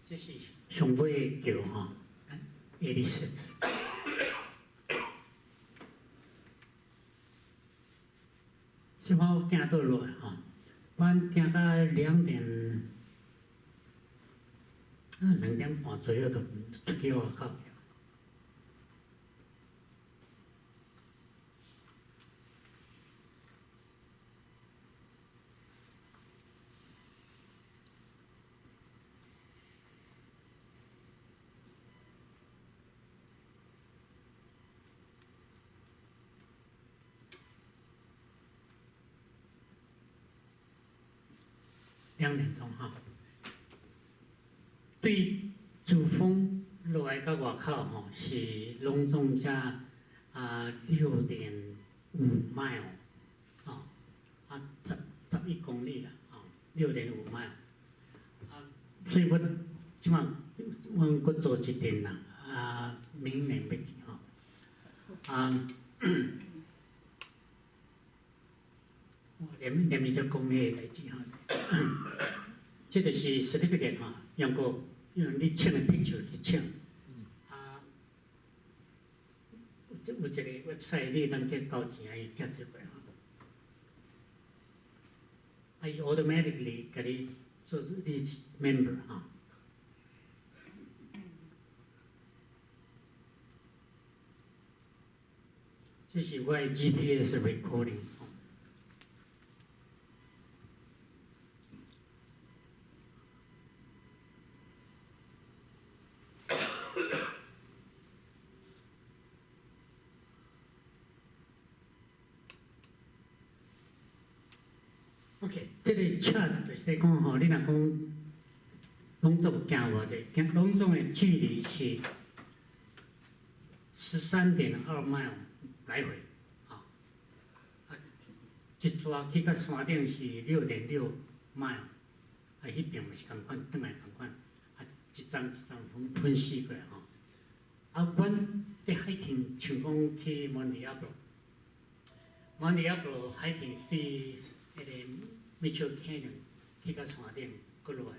Speaker 1: 这是上尾的桥吼，86。即摆我行倒落来吼，阮行到2点半左右就出去外口。2点钟哈，对主峰落来到外口吼是拢总加6.5 mile， 哦，11公里啦，哦，6.5 mile， 所以我即马阮搁做一点啦，明年要去吼，连伊只讲迄个代志吼，这就是 certificate 吼，用你签的 picture 去签，有一个 website 你当去交钱，伊寄做过吼，伊 automatically 甲你做你 member 吼。这是我的 GPS recording。OK， 这个 chart 就是讲吼，你若讲拢总行偌济，拢总的距离是13.2 mile 来回，啊，一抓去到山顶是6.6 mile， 迄边嘛是共款，转来共款，一张分析过吼。阮伫海听像讲去蒙地亚布海听对迄个 Mitchell Canyon 去到山顶，搁落来，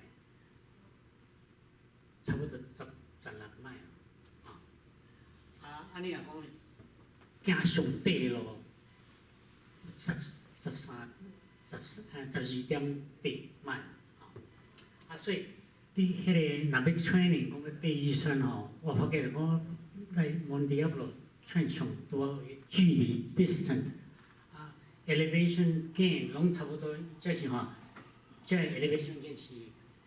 Speaker 1: 差不多16 mile， 安尼若讲行上底的路12.8 mile， 所以你迄个若要 training 讲要爬玉山吼，我发觉我来蒙地亚布 train 上多距离 distance。elevation gain 拢差不多，这是吼，这 elevation gain 是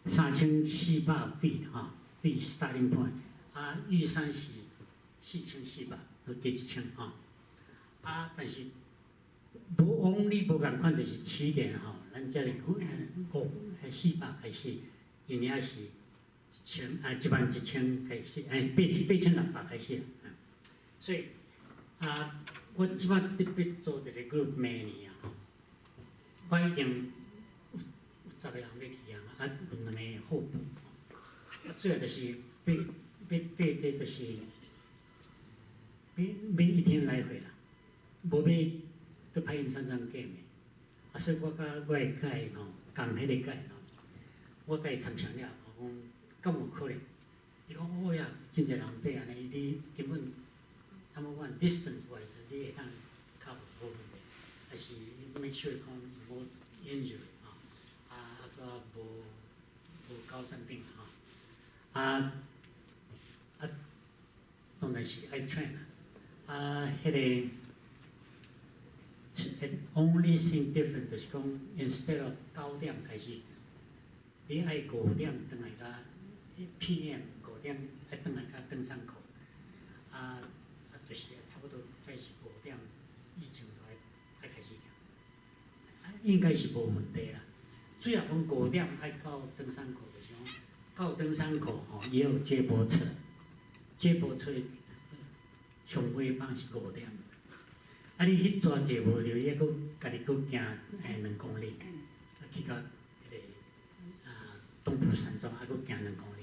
Speaker 1: 3400 feet 哈，feet starting point， 玉山是4400，都加1000哈，但是往例无共款，就是起点吼，咱这里400开始，因遐是11000开始，8600开始，所以我即摆要做一个 group 明年吼，我已经有10个人要去分2个候补，主要就是要这就是要1天来回啦，无要搁拍因3张 game 的，所以我甲我的guide吼，共迄个guide吼，我甲伊参详了，我讲敢有可能？伊讲哦呀，真侪人爬安尼，你根本。Number one, distance wise， 你会当较无问题，但是 make sure 讲无 injury 个无高山病当然是爱 train 迄个 only thing different 就是讲 instead of 9点开始，你爱5点转来甲 PM 5点爱转来甲登山口就是差不多在是5点以前就爱开始行，应该是无问题啦。主要讲5点爱到登山口就是讲，到登山口吼也有接驳车，接驳车上尾班是5点。你去抓者无着，伊佫家己佫行2公里，去到迄个东部山庄，佫行2公里。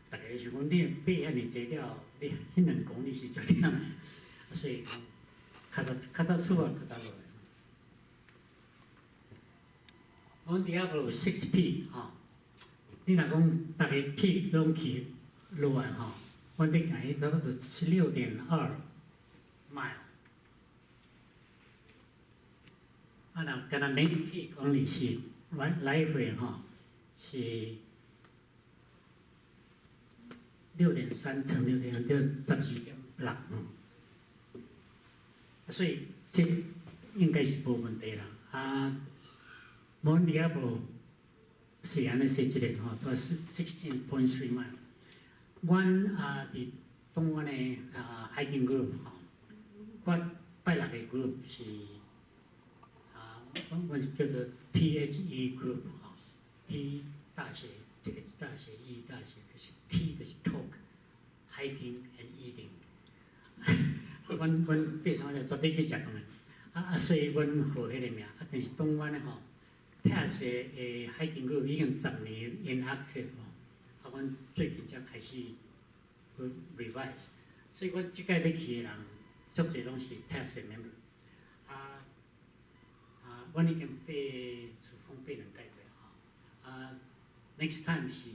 Speaker 1: 大家想讲，你爬遐尼济了，你迄2公里是足忝的，所以较早出发，较早落来。阮伫遐有6P 你若讲大家去拢去落来吼，阮得行差不多16.2 mile。啊，若干若每去公里是来回吼是6.3乘6.2，就12.6所以这应该是无问题啦。啊，蒙迪亚无是安尼说一个吼，都是16.3 mile。阮伫东湾的hiking group 吼，我拜六个 group 是阮是叫做 THE group 吼 ，T 大写，这个大写 E 大写，就是 T 就是 talk、hiking and eating 阮爬山了绝对去食饭的，所以阮号迄个名，但是东湾的吼，拆卸的hiking group已经10年 inactive 吼，阮最近才开始去 revise， 所以阮即届要去的人，足侪拢是拆卸 member， 阮已经爬主峰爬2届过吼，next time 是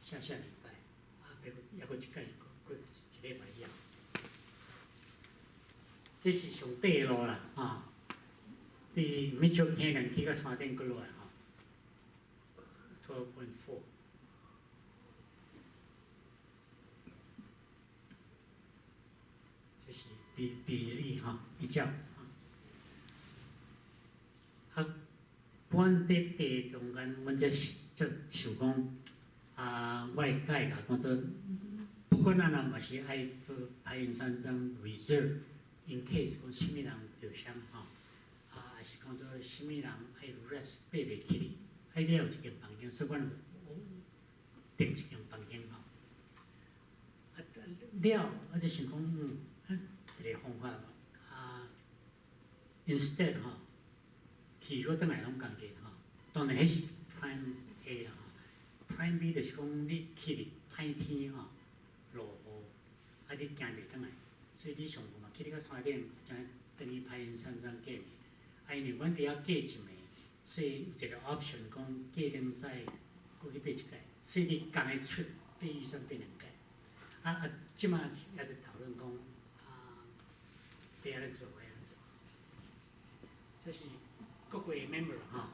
Speaker 1: 下礼拜，还佫一届过一礼拜以后。这是上短的路啦，伫Mitchell Canyon去到山顶过落来12.4。这是比例比较。阮伫爬中间，阮才想讲，我会解甲讲做，不管安怎嘛是爱做排云山庄 reserve。in case 讲啥物人受伤吼，还是讲做啥物人爱 rest 爬袂起哩，爱了有一间房间，所以阮有订一间房间吼。我就想讲，一个方法instead 吼，去我倒来拢共计吼，当然迄是 Plan A 啦吼 ，Plan B 就是讲你去哩歹天吼，落雨，你行袂倒来。所以你上课嘛，去到山顶，才等于排云山庄过暝。因为阮伫遐过一暝，所以有一个 option 讲过顶再过去爬一届。所以你同个出爬玉山爬2届。即马是还在讨论讲，要安怎做，要安怎做。这是各位 member 吼，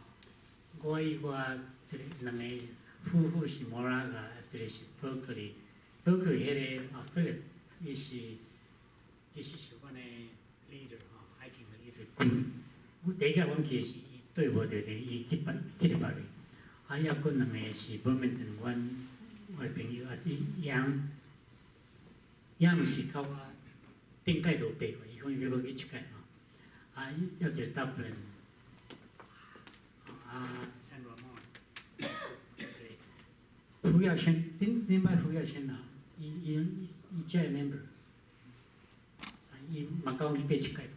Speaker 1: 我即个2个夫妇是摩拉个，一个是伯克利迄个菲律，伊是阮的 leader 吼 ，hiking 的 leader。第一届阮去是伊对我着伊去别哩，还佫2个是Burlington阮的朋友，杨是较我顶届就爬过，伊讲伊要去7届吼，伊要着 Dublin， San Ramon， 胡耀轩，恁捌胡耀轩啦？伊遮个 member。伊嘛讲伊爬7届，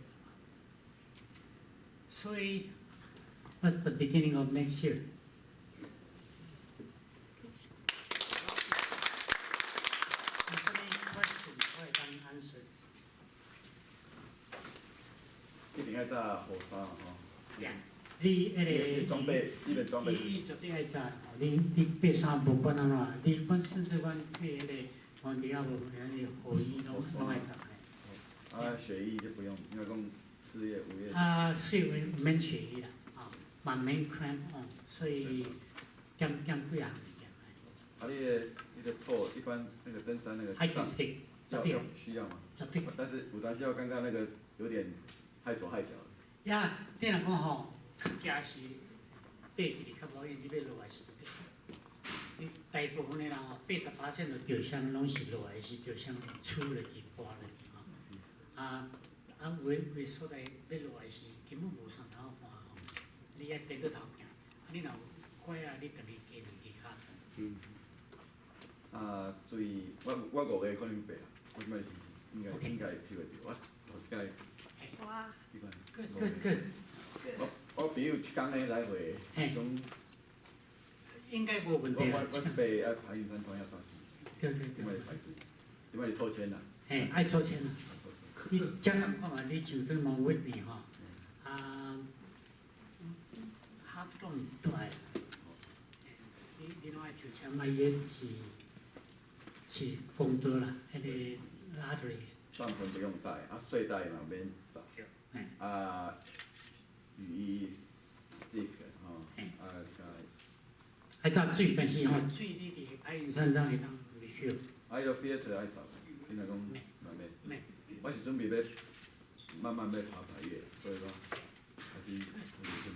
Speaker 1: 所以 that's the beginning of next year。
Speaker 5: 一定要炸火烧吼。
Speaker 1: 你迄个
Speaker 5: 装备基本装备。
Speaker 1: 伊绝对爱炸，你爬山无管安怎，阮甚至阮爬迄个皇帝啊无迄个雨衣拢爱炸。
Speaker 5: 血液就不用，因为讲4月、5月。
Speaker 1: 4月免血衣啦，嘛免 cramp on， 所以减几项物件。
Speaker 5: 你的 pole 一般那个登山那个。
Speaker 1: hiking stick，
Speaker 5: 需要吗？
Speaker 1: 绝对。
Speaker 5: 但是有当时我感觉那个有点害手害脚。
Speaker 1: 呀，你若讲吼，假是爬起哩较无用，你要落来是对。你大部分的人吼，80%的着伤拢是落来是着伤出落去、滑落去吼。有所在要落来是根本无啥通看吼，你爱跟倒头行，你若有快你等于加2支骹。
Speaker 5: 注意，我5个可能爬啦，我即摆是应该跳会着，我应该。
Speaker 2: 哇。
Speaker 1: Good。
Speaker 5: 我朋友7天呢来回，从。
Speaker 1: 应该无问题。
Speaker 5: 我爬排云山庄要放心。
Speaker 1: 对。
Speaker 5: 因为排队，因为抽签啦。
Speaker 1: 爱抽签啦。你讲看嘛，你像对蒙威尼吼，half dome 大，你拢就像嘛也是公道啦，迄个拉队。
Speaker 5: 帐篷不用带，啊睡袋嘛免带，啊雨衣 stick 吼，啊加。
Speaker 1: 爱找水，但是吼水你伫白云山上会当袂少。
Speaker 5: 啊，迄个theater爱走，现在讲嘛免。我是准备要慢慢要爬百岳，所以讲还是有点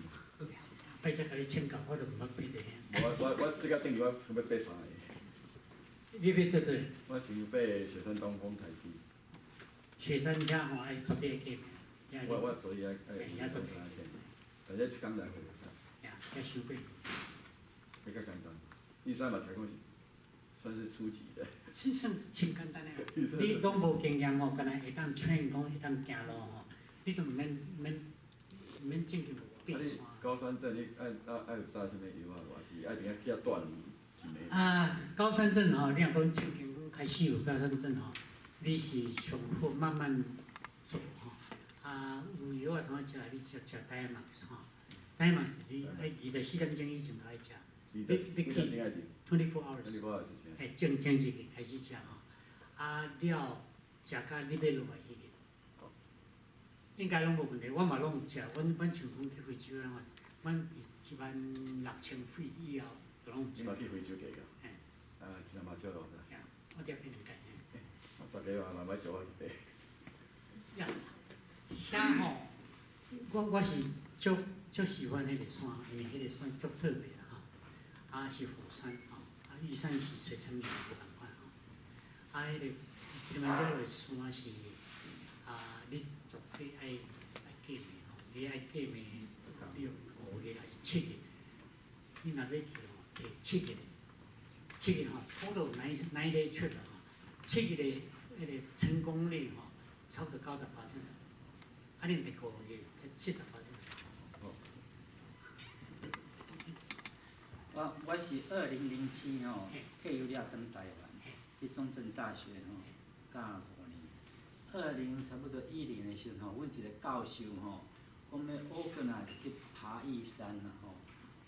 Speaker 5: 嘛。
Speaker 1: 拜只甲你请教，我都毋捌爬着遐。
Speaker 5: 我即个等于我想要爬山个。
Speaker 1: 你要倒对？
Speaker 5: 我想爬雪山东风台西。
Speaker 1: 雪山遐吼爱绝对见。
Speaker 5: 我所以爱做啥见，但是一工来回就使。
Speaker 1: 呀，要收过。
Speaker 5: 比较简单，玉山嘛，台讲是算是初级的。
Speaker 1: 是算真简单诶，你拢无经验吼，敢若会当 train 讲会当行路吼，你都毋免正经爬山。
Speaker 5: 高山症你爱有啥物药啊？还是爱定下去锻炼一年？
Speaker 1: 啊，高山症吼，你若讲正经开始有高山症吼，你是上好慢慢做吼。啊，有药啊，通食你食Diamax吼，Diamax你爱24点钟以前就爱食。你去 24 hours， 哎，正一日开始食吼，啊了食到你要落来迄个，应该拢无问题。我嘛拢有食，阮像讲去非洲啊，阮16000feet以后就拢有食。
Speaker 5: 你嘛去非洲过个？
Speaker 1: 嘿。
Speaker 5: 啊，其实嘛少咯。
Speaker 1: 呀，我点去两间。
Speaker 5: 10个话慢慢做我去爬。
Speaker 1: 呀，遐吼，我是足喜欢迄个山，因为迄个山足特别。啊是火山吼，啊玉山是水层面无共款吼，啊迄个吉曼加罗的山是啊，你绝对爱过暝吼，你爱过暝，比如5日还是7日，你若要去吼，摕7日吼 ，total 9 day trip 吼，7日的迄个成功率吼，差不多90%，啊你第5日才70%。
Speaker 6: 我是2007吼退休了返台湾，去中正大学吼教5年。差不多10的时候吼，阮一个教授吼，讲要organize去爬玉山啦吼，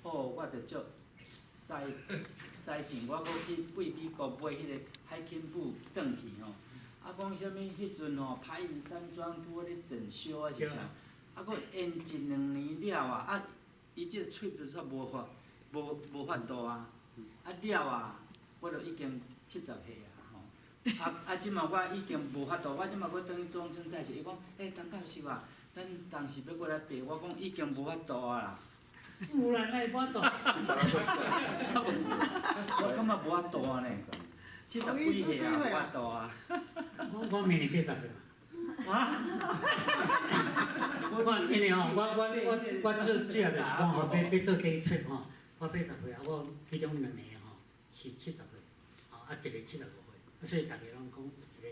Speaker 6: 好，我着足定，我搁去为美国买迄个海钦布转去吼，啊讲啥物迄阵吼爬玉山庄拄好咧整修啊是啥，啊搁延1、2年了啊伊即个喙就煞无法度啊，了啊，我着已经70岁啊吼，即马我已经无法度，我即马搁转去中正大学，伊讲，陈教授啊，咱当时要过来爬，我讲已经无法度啊啦。
Speaker 1: 有啦，哪会无法度？
Speaker 6: 我感觉无法度呢，70几岁啊，无法度啊。
Speaker 1: 我明年80岁嘛。啊？我因为吼，我主要就是讲吼，要做day trip 吼。我80岁啊，我其中2个吼是70岁，吼啊一个75岁，所以大家拢讲一个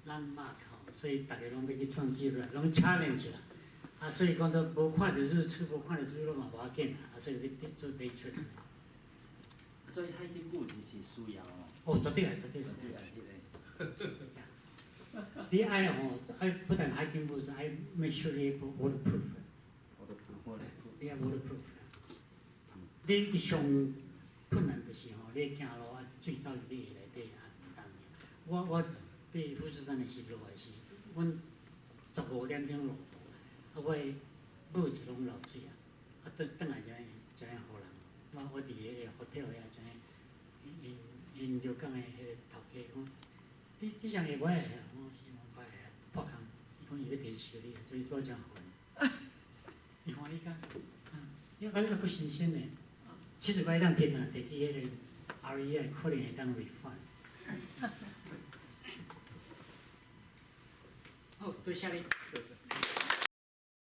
Speaker 1: landmark吼，所以大家拢要去创纪录，拢 challenge 啦。啊，所以讲都无看到日出，无看到日落嘛无要紧啦，啊，所以要做day trip。
Speaker 6: 所以海景布置是需要哦。
Speaker 1: 哦，绝对啊，绝对。你爱吼，爱不但海景布置，爱 make sure 你 waterproof。你要 waterproof。你上困难就是吼，你行路啊，水走入你内底啊，当然。我爬富士山的时落的是，阮15点钟落雨，啊，我母就拢流水啊，啊，转来就样好人。我伫个 hotel 遐就因刘港的迄个头家讲，你上下捌个？我是捌个，破空。伊讲伊要提修理，所以我真好人。伊欢喜甲，因为那不新鲜嘞。其实我当天啊，摕去迄个 REI 可能会当 refund。好，多谢你。